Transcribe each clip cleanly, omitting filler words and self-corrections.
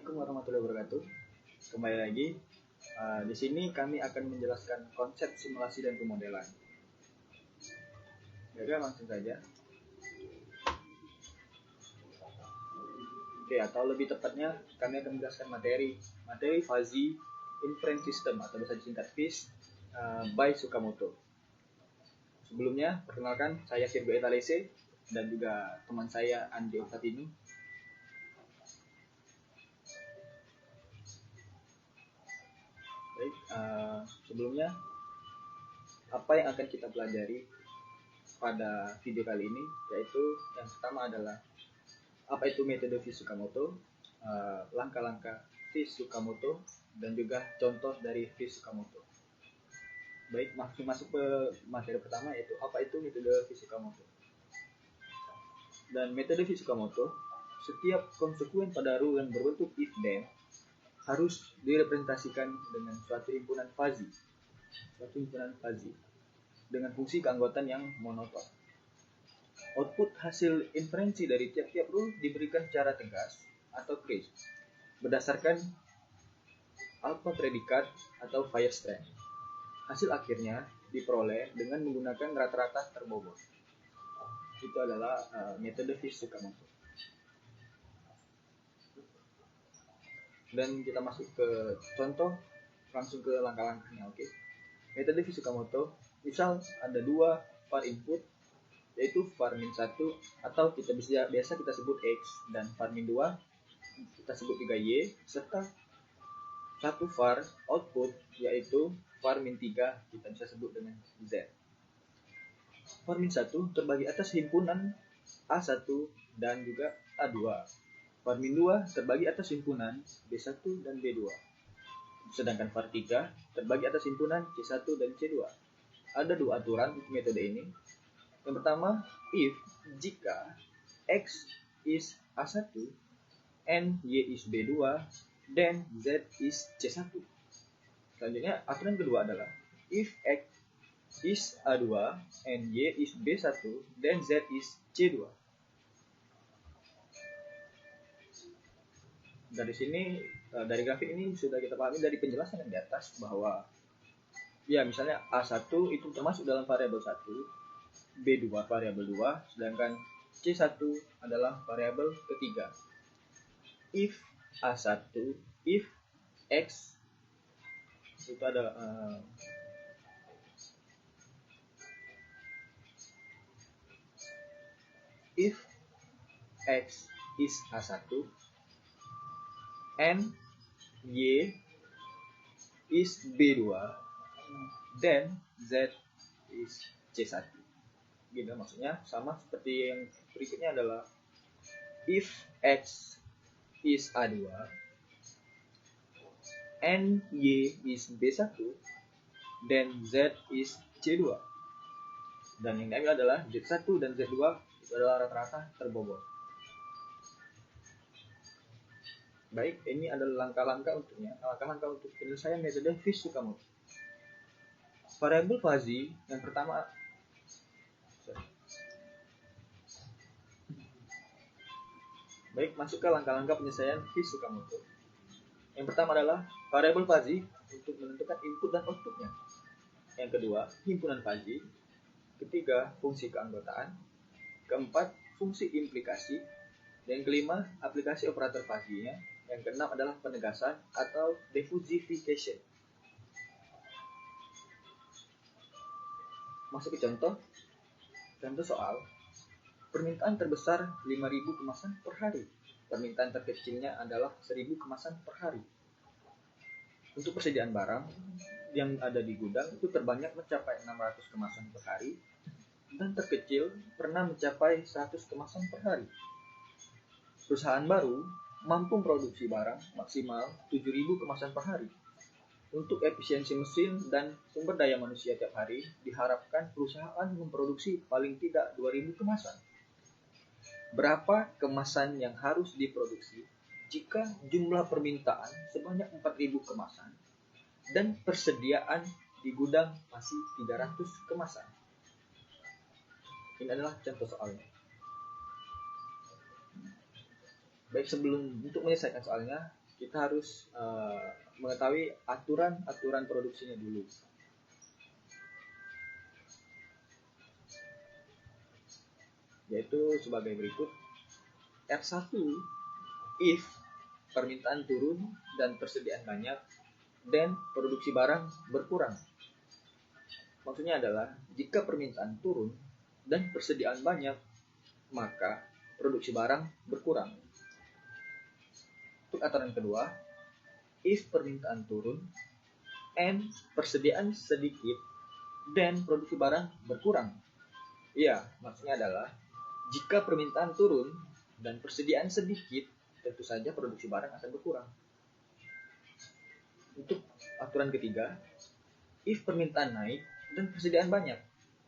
Assalamualaikum warahmatullahi wabarakatuh. Kembali lagi. Di sini kami akan menjelaskan konsep simulasi dan pemodelan. Baiklah, langsung saja. Oke, atau lebih tepatnya kami akan menjelaskan materi Fuzzy Inference System atau bahasa disingkat FIS by Tsukamoto. Sebelumnya, perkenalkan saya Virgo Etalese dan juga teman saya Andi Oktavini. Baik, sebelumnya apa yang akan kita pelajari pada video kali ini, yaitu yang pertama adalah apa itu metode FIS Tsukamoto, langkah-langkah FIS Tsukamoto, dan juga contoh dari FIS Tsukamoto. Baik, masuk ke materi pertama, yaitu apa itu metode FIS Tsukamoto. Dan metode FIS Tsukamoto, setiap konsekuen pada rule yang berbentuk if then harus direpresentasikan dengan suatu himpunan fuzzy dengan fungsi keanggotaan yang monoton. Output hasil inferensi dari tiap-tiap rule diberikan secara tegas atau crisp berdasarkan alpha predikat atau Weierstrass. Hasil akhirnya diperoleh dengan menggunakan rata-rata terbobot. Itu adalah metode FIS Tsukamoto. Dan kita masuk ke contoh, langsung ke langkah-langkahnya. Oke. Metode FIS Tsukamoto, misal ada dua var input, yaitu var min 1 atau biasa kita sebut X, dan var min 2 kita sebut juga Y, serta satu var output yaitu var min 3 kita bisa sebut dengan Z. Var min 1 terbagi atas himpunan A1 dan juga A2. Var min 2 terbagi atas himpunan B1 dan B2. Sedangkan var 3 terbagi atas himpunan C1 dan C2. Ada dua aturan untuk metode ini. Yang pertama, if jika X is A1 and Y is B2, then Z is C1. Selanjutnya, aturan kedua adalah if X is A2 and Y is B1, then Z is C2. Dari sini, dari grafik ini sudah kita pahami dari penjelasan yang di atas bahwa ya misalnya A1 itu termasuk dalam variabel 1, B2 variabel 2, sedangkan C1 adalah variabel ketiga. If A1, if X itu ada if X is A1 and Y is B2, then Z is C1. Gitu maksudnya, sama seperti yang berikutnya adalah if X is A2 and Y is B1, then Z is C2. Dan yang diambil adalah Z1 dan Z2 itu adalah rata-rata terbobot. Baik, ini adalah langkah-langkah untuk penyelesaian metode FIS Tsukamoto. Variabel fuzzy yang pertama, baik, masuk ke langkah-langkah penyelesaian FIS Tsukamoto. Yang pertama adalah variabel fuzzy untuk menentukan input dan outputnya. Yang kedua, himpunan fuzzy. Ketiga, fungsi keanggotaan. Keempat, fungsi implikasi. Dan yang kelima, aplikasi operator fuzzy-nya. Yang keenam adalah penegasan atau diffusification. Masuk ke contoh soal. Permintaan terbesar 5.000 kemasan per hari. Permintaan terkecilnya adalah 1.000 kemasan per hari. Untuk persediaan barang yang ada di gudang itu terbanyak mencapai 600 kemasan per hari, dan terkecil pernah mencapai 100 kemasan per hari. Perusahaan baru mampu memproduksi barang maksimal 7.000 kemasan per hari. Untuk efisiensi mesin dan sumber daya manusia tiap hari, diharapkan perusahaan memproduksi paling tidak 2.000 kemasan. Berapa kemasan yang harus diproduksi jika jumlah permintaan sebanyak 4.000 kemasan dan persediaan di gudang masih 300 kemasan? Ini adalah contoh soalnya. Baik, sebelum untuk menyelesaikan soalnya, kita harus mengetahui aturan produksinya dulu. Yaitu sebagai berikut. R1, if permintaan turun dan persediaan banyak, dan produksi barang berkurang. Maksudnya adalah jika permintaan turun dan persediaan banyak, maka produksi barang berkurang. Untuk aturan kedua, if permintaan turun and persediaan sedikit dan produksi barang berkurang. Iya, maksudnya adalah jika permintaan turun dan persediaan sedikit, tentu saja produksi barang akan berkurang. Untuk aturan ketiga, if permintaan naik dan persediaan banyak,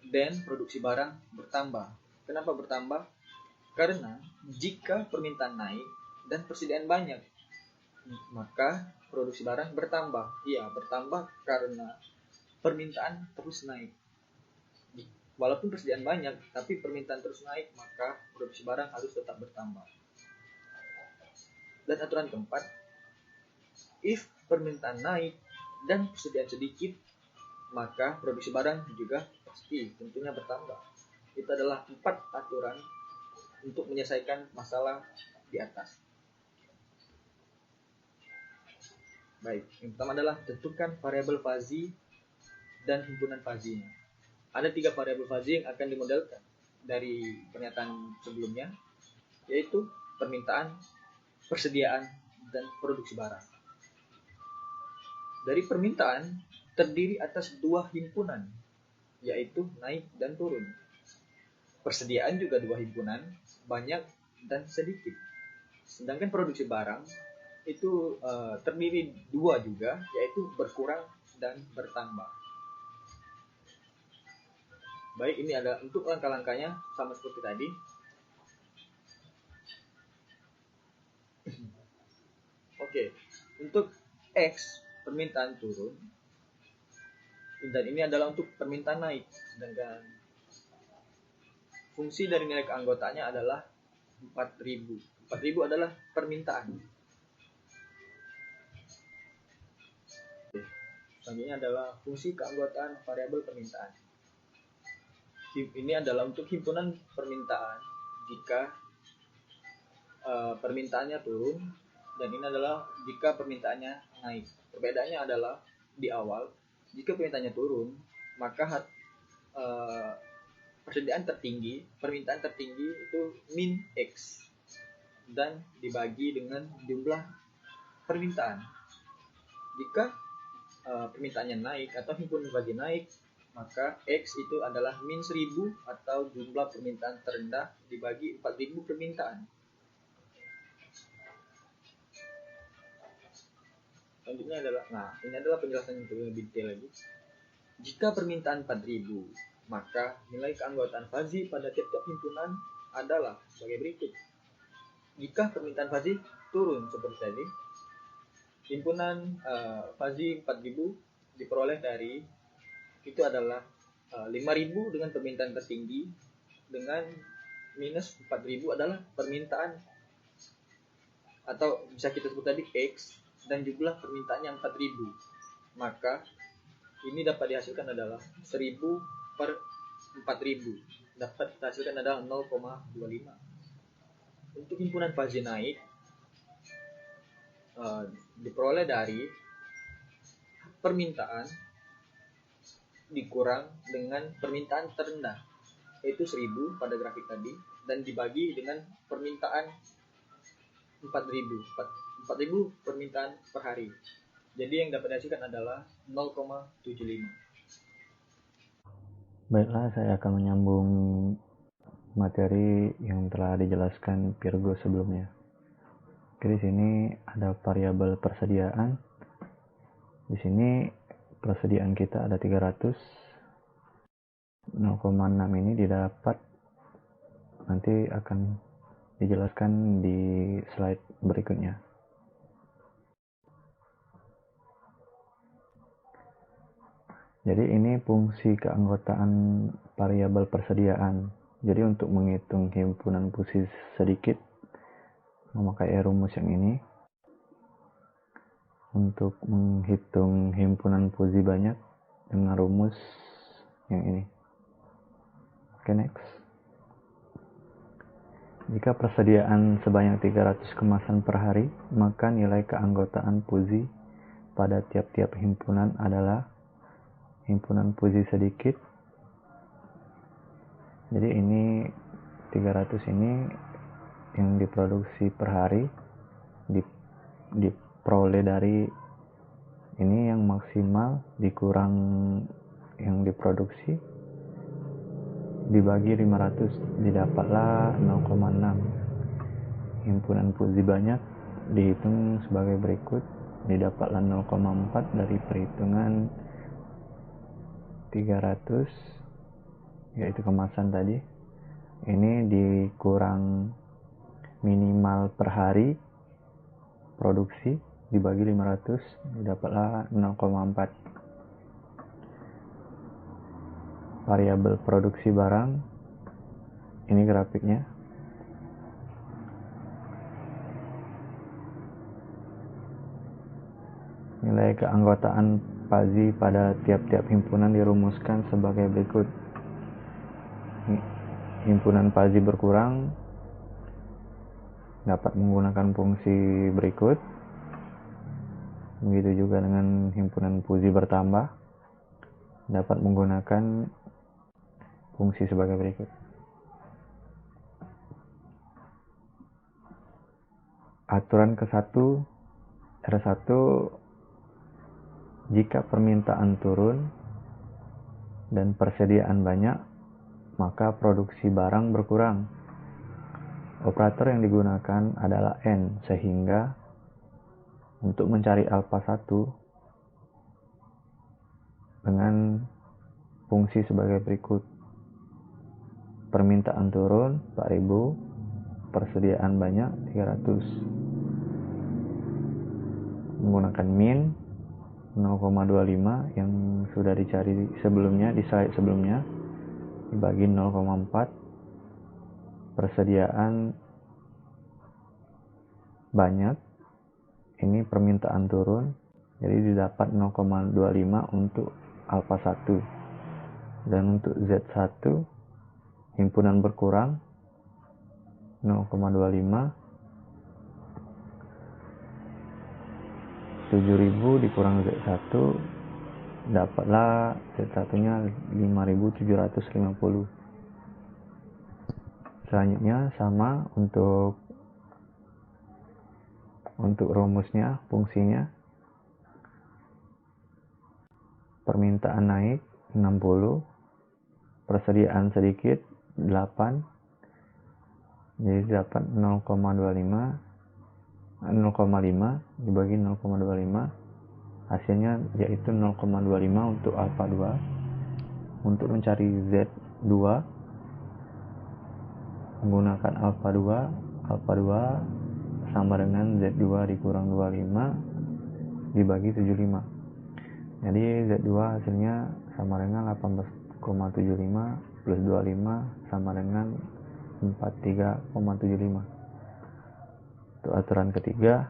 dan produksi barang bertambah. Kenapa bertambah? Karena jika permintaan naik dan persediaan banyak, maka produksi barang bertambah. Iya, bertambah karena permintaan terus naik. Walaupun persediaan banyak, tapi permintaan terus naik, maka produksi barang harus tetap bertambah. Dan aturan keempat, if permintaan naik dan persediaan sedikit, maka produksi barang juga pasti tentunya bertambah. Itu adalah 4 aturan untuk menyelesaikan masalah di atas. Baik, yang pertama adalah tentukan variabel fuzzy dan himpunan fuzzy-nya. Ada 3 variabel fuzzy yang akan dimodelkan dari pernyataan sebelumnya, yaitu permintaan, persediaan, dan produksi barang. Dari permintaan terdiri atas 2 himpunan, yaitu naik dan turun. Persediaan juga 2 himpunan, banyak dan sedikit. Sedangkan produksi barang itu terdiri 2 juga, yaitu berkurang dan bertambah. Baik, ini ada untuk langkah-langkahnya sama seperti tadi. Oke, untuk X permintaan turun, dan ini adalah untuk permintaan naik, sedangkan fungsi dari nilai keanggotaannya adalah 4.000. 4.000 adalah permintaan. Selanjutnya adalah fungsi keanggotaan variabel permintaan. Ini adalah untuk himpunan permintaan jika permintaannya turun, dan ini adalah jika permintaannya naik. Perbedaannya adalah di awal, jika permintaannya turun, maka persediaan tertinggi, permintaan tertinggi itu min X dan dibagi dengan jumlah permintaan. Jika permintaannya naik atau himpunan fuzzy naik, maka X itu adalah min 1000 atau jumlah permintaan terendah dibagi 4000 permintaan. Selanjutnya adalah, ini adalah penjelasan yang lebih detail lagi. Jika permintaan 4000, maka nilai keanggotaan fuzzy pada tiap-tiap himpunan adalah sebagai berikut. Jika permintaan fuzzy turun seperti tadi, himpunan fuzzy 4000 diperoleh dari, itu adalah 5000 dengan permintaan tertinggi, dengan minus 4000 adalah permintaan, atau bisa kita sebut tadi X, dan jumlah permintaannya 4000. Maka ini dapat dihasilkan adalah 1000 per 4000. Dapat dihasilkan adalah 0,25. Untuk himpunan fuzzy naik diperoleh dari permintaan dikurang dengan permintaan terendah, yaitu 1000 pada grafik tadi, dan dibagi dengan permintaan 4000 permintaan per hari. Jadi yang dapat dihasilkan adalah 0,75. Baiklah, saya akan menyambung materi yang telah dijelaskan Virgo sebelumnya. Oke, di sini ada variabel persediaan. Di sini persediaan kita ada 300. 0,6 ini didapat, nanti akan dijelaskan di slide berikutnya. Jadi ini fungsi keanggotaan variabel persediaan. Jadi untuk menghitung himpunan fuzzy sedikit memakai rumus yang ini. untuk menghitung himpunan puji banyak dengan rumus yang ini. Oke, next. Jika persediaan sebanyak 300 kemasan per hari, maka nilai keanggotaan puji pada tiap-tiap himpunan adalah himpunan puji sedikit. Jadi ini 300 ini yang diproduksi per hari, diperoleh dari ini yang maksimal dikurang yang diproduksi dibagi 500, didapatlah 0,6. Himpunan puji banyak dihitung sebagai berikut, didapatlah 0,4 dari perhitungan 300, yaitu kemasan tadi. Ini dikurang minimal per hari produksi dibagi 500, didapatlah 0,4. Variabel produksi barang, ini grafiknya. Nilai keanggotaan PAZI pada tiap-tiap himpunan dirumuskan sebagai berikut. Himpunan PAZI berkurang dapat menggunakan fungsi berikut. Begitu juga dengan himpunan puji bertambah, dapat menggunakan fungsi sebagai berikut. Aturan ke-1 R1, jika permintaan turun dan persediaan banyak, maka produksi barang berkurang. Operator yang digunakan adalah N, sehingga untuk mencari alfa 1 dengan fungsi sebagai berikut. Permintaan turun 4.000, persediaan banyak 300. Menggunakan min 0,25 yang sudah dicari sebelumnya di slide sebelumnya, dibagi 0,4. Persediaan banyak, ini permintaan turun, jadi didapat 0,25 untuk alfa 1. Dan untuk Z1 himpunan berkurang 0,25, 7.000 dikurang Z1, dapatlah Z1 nya 5.750. Selanjutnya sama untuk rumusnya, fungsinya. Permintaan naik 60, persediaan sedikit 8, jadi dapat 0,5 dibagi 0,25, hasilnya yaitu 0,25 untuk alfa 2. Untuk mencari Z2 menggunakan alfa 2 sama dengan Z2 dikurang 25 dibagi 75. Jadi Z2 hasilnya sama dengan 18,75 plus 25 sama dengan 43,75. Untuk aturan ketiga,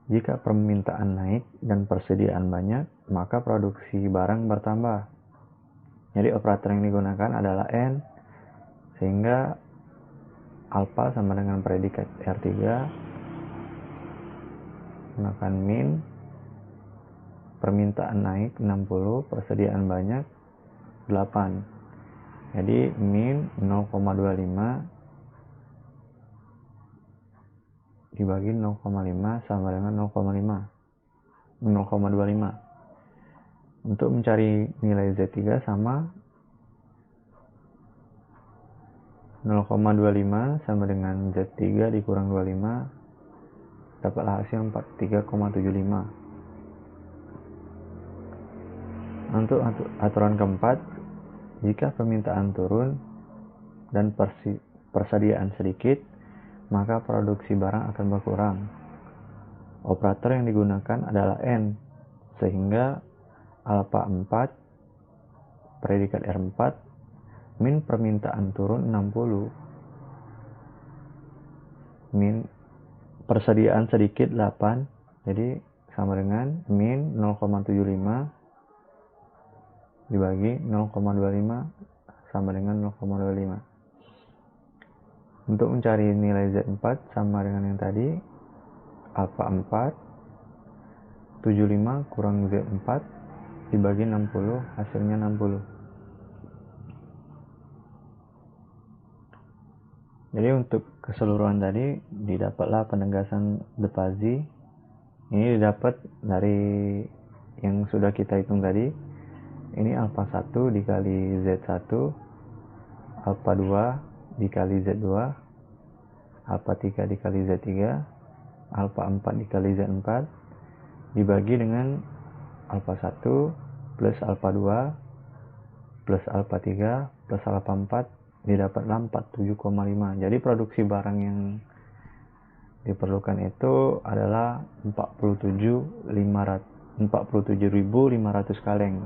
jika permintaan naik dan persediaan banyak, maka produksi barang bertambah. Jadi operator yang digunakan adalah N, sehingga alfa sama dengan predikat R3, gunakan min, permintaan naik 60, persediaan banyak 8. Jadi min 0,25 dibagi 0,5 sama dengan 0,25. Untuk mencari nilai Z3 sama 0,25 sama dengan Z3 dikurang 25, dapatlah hasil 43,75. Untuk aturan keempat, jika permintaan turun dan persediaan sedikit, maka produksi barang akan berkurang. Operator yang digunakan adalah N, sehingga alfa 4, predikat R4, min permintaan turun 60, min persediaan sedikit 8, Jadi sama dengan min 0,75 dibagi 0,25 sama dengan 0,25. Untuk mencari nilai Z4 sama dengan yang tadi, alfa 4, 75 kurang Z4 dibagi 60, hasilnya 60. Jadi untuk keseluruhan tadi didapatlah penegasan De Pazzi. Ini didapat dari yang sudah kita hitung tadi. Ini alfa 1 dikali Z1, alfa 2 dikali Z2, alfa 3 dikali Z3, alfa 4 dikali Z4 dibagi dengan alfa 1 plus alfa 2 plus alfa 3 plus alfa 4 didapatlah 47,5. Jadi produksi barang yang diperlukan itu adalah 47.500 kaleng.